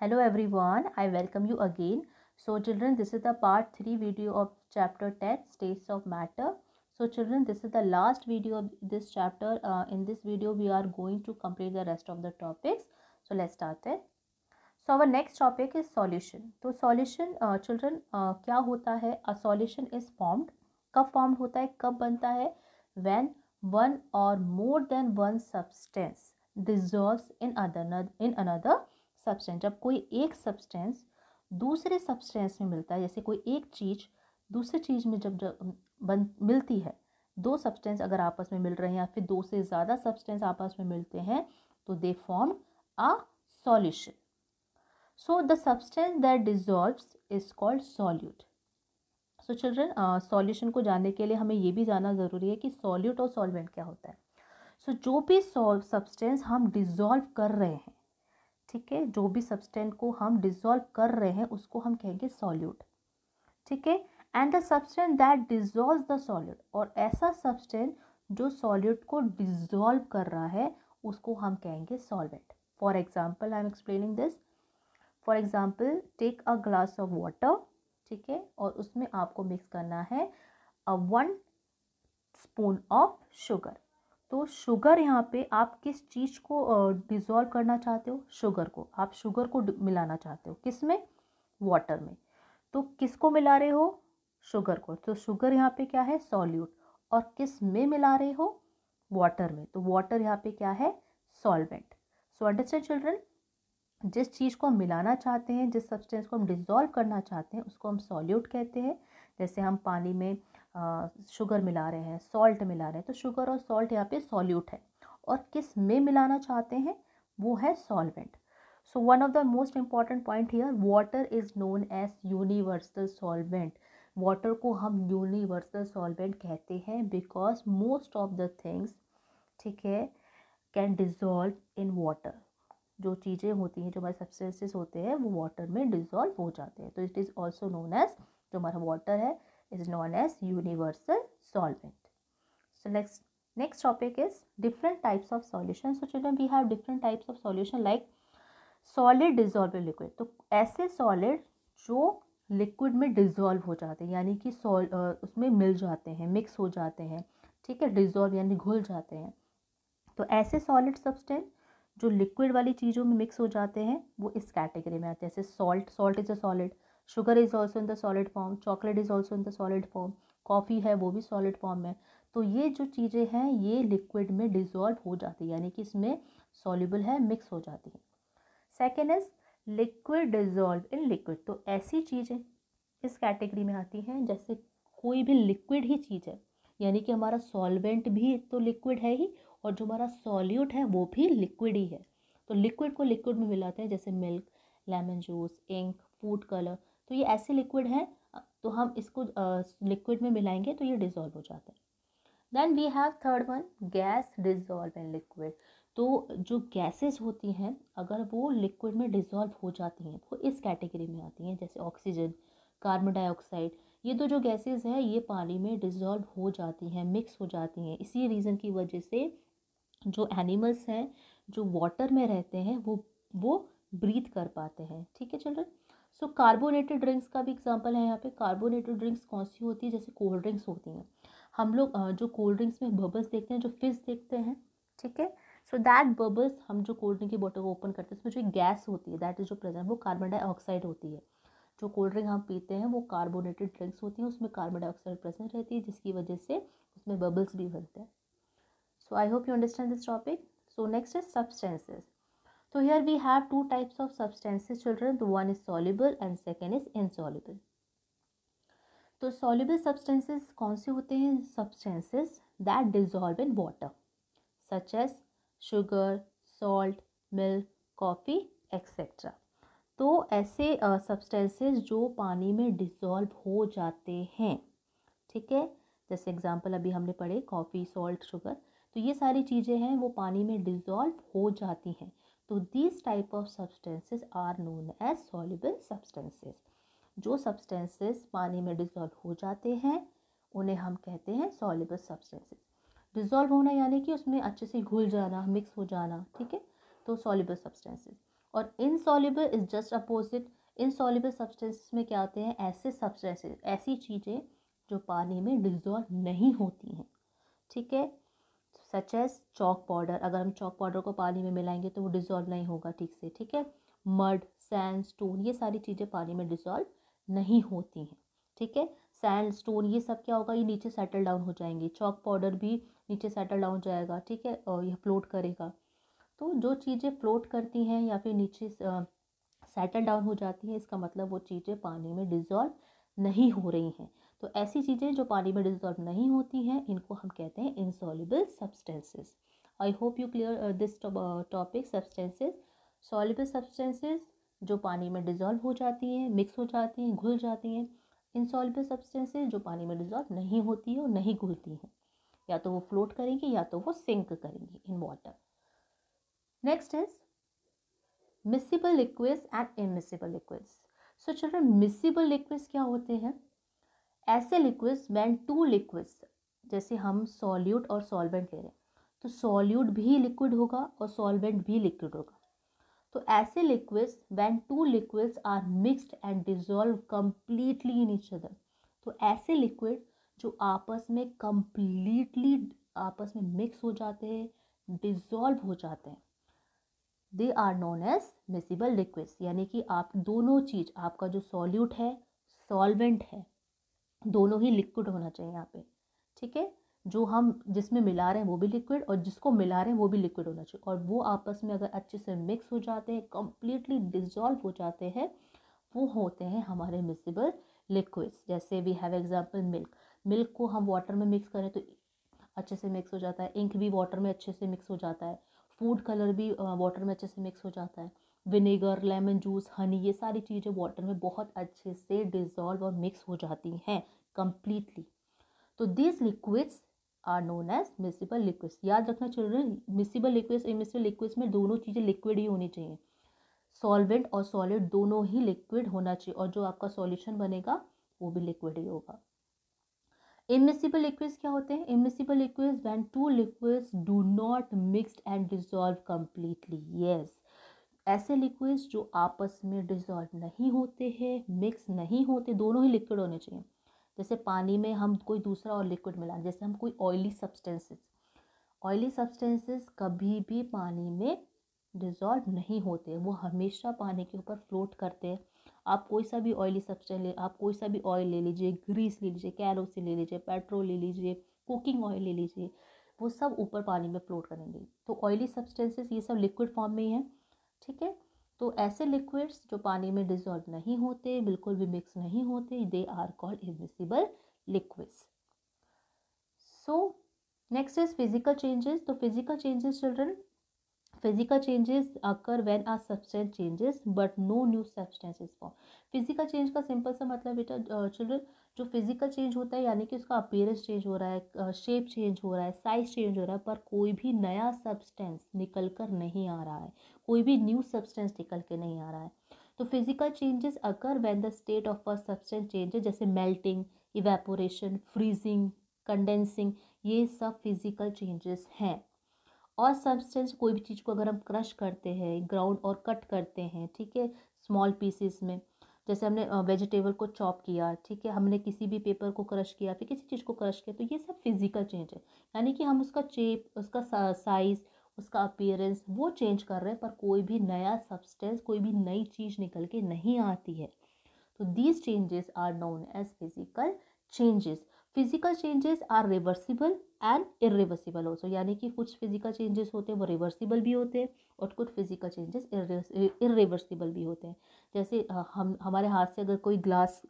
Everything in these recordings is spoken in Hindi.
Hello everyone, I welcome you again. So children, this is the part 3 video of chapter 10 states of matter. So children, this is the last video of this chapter. In this video we are going to complete the rest of the topics. So let's start it. So our next topic is solution. तो solution children क्या होता है? A solution is formed. कब formed होता है, कब बनता है? When one or more than one substance dissolves in another substance. जब कोई एक सब्सटेंस दूसरे सब्सटेंस में मिलता है, जैसे कोई एक चीज़ दूसरे चीज़ में जब मिलती है, दो सब्सटेंस अगर आपस में मिल रहे हैं या फिर दो से ज़्यादा सब्सटेंस आपस में मिलते हैं तो they form a solution. So the substance that dissolves is called solute. So children, solution को जानने के लिए हमें ये भी जानना ज़रूरी है कि सॉल्यूट और सॉल्वेंट क्या होता है। सो जो भी सब्सटेंस हम डिजॉल्व कर रहे हैं, ठीक है, जो भी सब्सटेंस को हम डिसॉल्व कर रहे हैं उसको हम कहेंगे सॉल्यूट। ठीक है, and the substance that dissolves the solute, और ऐसा सब्सटेंस जो सॉल्यूट को डिसॉल्व कर रहा है उसको हम कहेंगे solvent. For example I am explaining this. For example take a glass of water, ठीक है, और उसमें आपको मिक्स करना है 1 स्पून ऑफ शुगर। तो शुगर यहाँ पे आप किस चीज़ को डिज़ोल्व करना चाहते हो? शुगर को। आप शुगर को मिलाना चाहते हो किस में? वाटर में। तो किसको मिला रहे हो? शुगर को। तो शुगर यहाँ पे क्या है? सॉल्यूट। और किस में मिला रहे हो? वाटर में। तो वाटर यहाँ पे क्या है? सॉल्वेंट। सो अंडरस्टैंड चिल्ड्रन, जिस चीज़ को हम मिलाना चाहते हैं, जिस सब्सटेंस को हम डिज़ोल्व करना चाहते हैं उसको हम सॉल्यूट कहते हैं। जैसे हम पानी में शुगर मिला रहे हैं, सॉल्ट मिला रहे हैं, तो शुगर और सॉल्ट यहाँ पे सॉल्यूट है। और किस में मिलाना चाहते हैं वो है solvent. So one of the most important point here, water is known as universal solvent. Water को हम यूनिवर्सल सॉल्वेंट कहते हैं because most of the things, ठीक है, कैन डिज़ोल्व इन वाटर। जो चीज़ें होती हैं, जो हमारे सब्सटेंसेस होते हैं वो वाटर में डिज़ोल्व हो जाते हैं। तो it is also known as, जो हमारा वाटर है is known as universal solvent. So next topic is different types of solution. So children, we have different types of solution like solid dissolvable liquid. तो ऐसे solid जो लिक्विड में डिज़ोल्व हो जाते हैं, यानी कि उसमें मिल जाते हैं, मिक्स हो जाते हैं, ठीक है, डिज़ोल्व यानी घुल जाते हैं। तो ऐसे सॉलिड सब्सटेंस जो लिक्विड वाली चीज़ों में मिक्स हो जाते हैं वो इस कैटेगरी में आते हैं। जैसे salt is a solid, sugar is also in the solid form, chocolate is also in the solid form, coffee है वो भी सॉलिड फॉर्म में। तो ये जो चीज़ें हैं ये लिक्विड में डिज़ोल्व हो जाती है, यानी कि इसमें सॉल्युबल है, मिक्स हो जाती है। Second is liquid dissolve in liquid. तो ऐसी चीज़ें इस कैटेगरी में आती हैं जैसे कोई भी लिक्विड ही चीज़ है, यानी कि हमारा सॉल्वेंट भी तो लिक्विड है ही और जो हमारा सॉल्यूट है वो भी लिक्विड ही है। तो लिक्विड को लिक्विड में मिलाते हैं, जैसे milk, lemon juice, ink, food colour. तो ये ऐसे लिक्विड हैं, तो हम इसको लिक्विड में मिलाएंगे तो ये डिज़ोल्व हो जाता है। Then we have third one, gas dissolve in liquid. तो जो गैसेस होती हैं अगर वो लिक्विड में डिज़ोल्व हो जाती हैं वो इस कैटेगरी में आती हैं, जैसे ऑक्सीजन, कार्बन डाइऑक्साइड। ये तो जो गैसेस हैं ये पानी में डिज़ोल्व हो जाती हैं, मिक्स हो जाती हैं। इसी रीज़न की वजह से जो एनिमल्स हैं जो वाटर में रहते हैं वो ब्रीथ कर पाते हैं। ठीक है चिल्ड्रन। सो कार्बोनेटेड ड्रिंक्स का भी एग्जांपल है यहाँ पे। कार्बोनेटेड ड्रिंक्स कौन सी होती है? जैसे कोल्ड ड्रिंक्स होती हैं। हम लोग जो कोल्ड ड्रिंक्स में बबल्स देखते हैं, जो फिज देखते हैं, ठीक है, सो दैट बबल्स, हम जो कोल्ड ड्रिंक की बोतल को ओपन करते हैं उसमें जो गैस होती है दैट इज़ जो प्रेजेंट, वो कार्बन डाइऑक्साइड होती है। जो कोल्ड ड्रिंक हम पीते हैं वो कार्बोनेटेड ड्रिंक्स होती हैं, उसमें कार्बन डाइऑक्साइड प्रेजेंट रहती है जिसकी वजह से उसमें बबल्स भी बनते हैं। So I hope you understand this topic. So next is substances. So here we have two types of substances children. The one is soluble and second is insoluble. तो soluble substances कौन से होते हैं? Substances that dissolve in water such as sugar, salt, milk, coffee, etc. तो ऐसे substances जो पानी में dissolve हो जाते हैं, ठीक है, जैसे एग्जांपल अभी हमने पढ़े कॉफ़ी, सॉल्ट, शुगर। तो ये सारी चीज़ें हैं वो पानी में डिज़ोल्व हो जाती हैं। तो these type of substances are known as soluble substances. जो सब्सटेंसेस पानी में डिज़ोल्व हो जाते हैं उन्हें हम कहते हैं सॉल्युबल सब्सटेंसेस। डिज़ोल्व होना यानी कि उसमें अच्छे से घुल जाना, मिक्स हो जाना, ठीक है, तो सॉल्युबल सब्सटेंसेस। और insoluble is just opposite. Insoluble substances में क्या होते हैं, ऐसे सब्सटेंसेस, ऐसी चीज़ें जो पानी में डिजॉल्व नहीं होती हैं, ठीक है। सच एज चॉक पाउडर, अगर हम चॉक पाउडर को पानी में मिलाएंगे तो वो डिजॉल्व नहीं होगा ठीक से, ठीक है। मड, सैंड, स्टोन, ये सारी चीज़ें पानी में डिजॉल्व नहीं होती हैं, ठीक है। सैंड, स्टोन, ये सब क्या होगा, ये नीचे सेटल डाउन हो जाएंगे। चॉक पाउडर भी नीचे सेटल डाउन हो जाएगा, ठीक है, और यह फ्लोट करेगा। तो जो चीज़ें फ्लोट करती हैं या फिर नीचे सेटल डाउन हो जाती हैं, इसका मतलब वो चीज़ें पानी में डिजॉल्व नहीं हो रही हैं। तो ऐसी चीज़ें जो पानी में डिजॉल्व नहीं होती हैं, इनको हम कहते हैं insoluble substances. I hope you clear this topic. Substances, soluble substances जो पानी में डिजॉल्व हो जाती हैं, मिक्स हो जाती हैं, घुल जाती हैं। इनसॉल्युबल सब्सटेंसेस जो पानी में डिजॉल्व नहीं होती है और नहीं घुलती हैं, या तो वो फ्लोट करेंगी या तो वो सिंक करेंगी in water. Next is miscible liquids and immiscible liquids. So children, miscible liquids क्या होते हैं, ऐसे लिक्विड्स व्हेन टू लिक्विड्स, जैसे हम सॉल्यूट और सॉल्वेंट ले रहे हैं, तो सॉल्यूट भी लिक्विड होगा और सॉल्वेंट भी लिक्विड होगा। तो ऐसे liquids when two liquids are mixed and dissolve completely in each other. तो ऐसे लिक्विड जो आपस में कंप्लीटली आपस में मिक्स हो जाते हैं, डिजॉल्व हो जाते हैं, they are known as miscible liquids. यानी कि आप दोनों चीज़, आपका जो सॉल्यूट है, सॉल्वेंट है, दोनों ही लिक्विड होना चाहिए यहाँ पे, ठीक है। जो हम जिसमें मिला रहे हैं वो भी लिक्विड, और जिसको मिला रहे हैं वो भी लिक्विड होना चाहिए, और वो आपस में अगर अच्छे से मिक्स हो जाते हैं, कंप्लीटली डिजॉल्व हो जाते हैं, वो होते हैं हमारे मिसिबल लिक्विड्स। जैसे we have example milk. Milk को हम वाटर में मिक्स करें तो अच्छे से मिक्स हो जाता है। इंक भी वाटर में अच्छे से मिक्स हो जाता है। फूड कलर भी वाटर में अच्छे से मिक्स हो जाता है। विनेगर, लेमन जूस, हनी, ये सारी चीज़ें वाटर में बहुत अच्छे से डिजॉल्व और मिक्स हो जाती हैं कंप्लीटली। तो this liquids are known as miscible liquids. याद रखना children, miscible liquids, immiscible liquids में दोनों चीज़ें लिक्विड ही होनी चाहिए। सॉल्वेंट और सॉलिड दोनों ही लिक्विड होना चाहिए, और जो आपका सॉल्यूशन बनेगा वो भी लिक्विड ही होगा। इमिसिबल लिक्विड्स क्या होते हैं, immiscible liquids when two liquids do not mixed and dissolve completely. Yes, ऐसे लिक्विड्स जो आपस में डिसॉल्व नहीं होते हैं, मिक्स नहीं होते, दोनों ही लिक्विड होने चाहिए। जैसे पानी में हम कोई दूसरा और लिक्विड मिला, जैसे हम कोई ऑयली सब्सटेंसेस कभी भी पानी में डिसॉल्व नहीं होते, वो हमेशा पानी के ऊपर फ्लोट करते हैं। आप कोई सा भी ऑयली सब्सटेंस ले, आप कोई सा भी ऑयल ले लीजिए, ग्रीस ले लीजिए, कैरोसिन ले लीजिए, पेट्रोल ले लीजिए, कुकिंग ऑयल ले लीजिए, वो सब ऊपर पानी में फ्लोट करेंगे। तो ऑयली सब्सटेंसेस ये सब लिक्विड फॉर्म में ही हैं, ठीक है। तो ऐसे लिक्विड्स जो पानी में डिसॉल्व नहीं होते, बिल्कुल भी मिक्स नहीं होते, they are called immiscible liquids. So next is physical changes. तो physical changes children, physical changes occur when a substance changes but no new substance is formed। Physical change का सिंपल सा मतलब बेटा चिल्ड्रन, जो फिजिकल चेंज होता है यानी कि उसका अपीयरेंस चेंज हो रहा है, शेप चेंज हो रहा है, साइज चेंज हो रहा है, पर कोई भी नया सब्सटेंस निकल कर नहीं आ रहा है, कोई भी न्यू सब्सटेंस निकल के नहीं आ रहा है। तो physical changes occur when the state of a substance changes, जैसे मेल्टिंग, इवेपोरेशन, फ्रीजिंग, कंडेंसिंग, ये सब फिजिकल चेंजेस हैं। और सब्सटेंस, कोई भी चीज़ को अगर हम क्रश करते हैं, ग्राउंड और कट करते हैं, ठीक है, स्मॉल पीसेस में, जैसे हमने वेजिटेबल को चॉप किया, ठीक है, हमने किसी भी पेपर को क्रश किया, फिर किसी चीज़ को क्रश किया, तो ये सब फिजिकल चेंज है। यानी कि हम उसका शेप, उसका साइज, उसका अपीयरेंस वो चेंज कर रहे हैं, पर कोई भी नया सब्सटेंस, कोई भी नई चीज़ निकल के नहीं आती है। तो these changes are known as physical changes. Physical changes are reversible and irreversible also. यानी कि कुछ फिजिकल चेंजेस होते हैं वो रिवर्सिबल भी होते हैं, और कुछ फिजिकल चेंजेस इरिवर्सिबल भी होते हैं। जैसे हम हमारे हाथ से अगर कोई ग्लास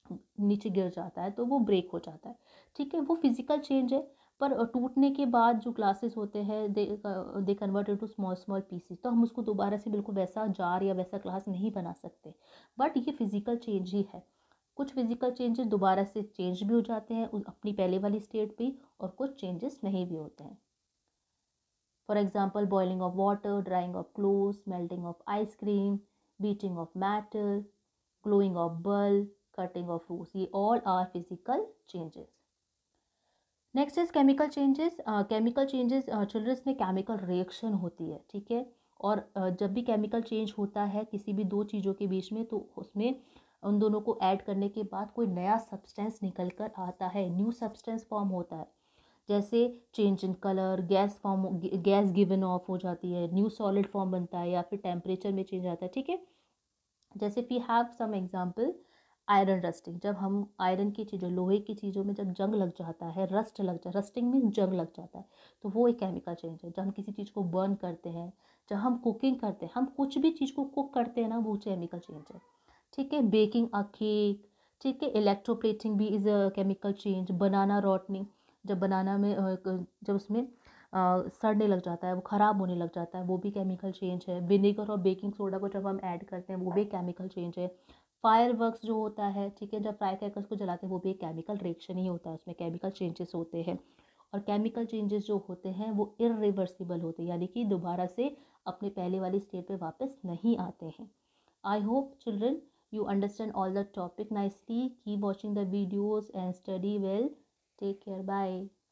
नीचे गिर जाता है तो वो ब्रेक हो जाता है, ठीक है, वो फिजिकल चेंज है। पर टूटने के बाद जो ग्लासेस होते हैं they convert into small small pieces, तो हम उसको दोबारा से बिल्कुल वैसा जार या वैसा ग्लास नहीं बना सकते, बट ये फिजिकल चेंज ही है। कुछ फिजिकल चेंजेस दोबारा से चेंज भी हो जाते हैं अपनी पहले वाली स्टेट पे, और कुछ चेंजेस नहीं भी होते हैं। For example boiling of water, drying of clothes, melting of ice cream, beating of metal, glowing of bulb, cutting of roots, ये all are physical changes। Next is chemical changes. Chemical changes childrens में केमिकल रिएक्शन होती है, ठीक है, और जब भी केमिकल चेंज होता है किसी भी दो चीज़ों के बीच में, तो उसमें उन दोनों को ऐड करने के बाद कोई नया सब्सटेंस निकल कर आता है, न्यू सब्सटेंस फॉर्म होता है। जैसे change in colour, gas given of हो जाती है, न्यू सॉलिड फॉर्म बनता है, या फिर टेम्परेचर में चेंज आता है, ठीक है। जैसे we have some example, iron rusting. जब हम आयरन की चीज़ों, लोहे की चीज़ों में जब जंग लग जाता है, रस्ट लग जाता है, रस्टिंग मीन जंग लग जाता है, तो वो एक केमिकल चेंज है। जब हम किसी चीज़ को बर्न करते हैं, जब हम कुकिंग करते हैं, हम कुछ भी चीज़ को कुक करते हैं ना, वो केमिकल चेंज है, ठीक है। बेकिंग अ केक, ठीक है। इलेक्ट्रोप्लेटिंग भी is a chemical change. Banana rotting, जब बनाना में जब उसमें सड़ने लग जाता है, वो ख़राब होने लग जाता है, वो भी केमिकल चेंज है। विनेगर और बेकिंग सोडा को जब हम ऐड करते हैं, वो भी केमिकल चेंज है। फायरवर्क्स जो होता है, ठीक है, जब फायर क्रैकर्स को जलाते हैं, वो भी एक केमिकल रिएक्शन ही होता है, उसमें केमिकल चेंजेस होते हैं। और केमिकल चेंजेस जो होते हैं वो इरिवर्सिबल होते हैं, यानी कि दोबारा से अपने पहले वाली स्टेट पे वापस नहीं आते हैं। I hope children you understand all the topic nicely. Keep watching the videos and study well. Take care. Bye.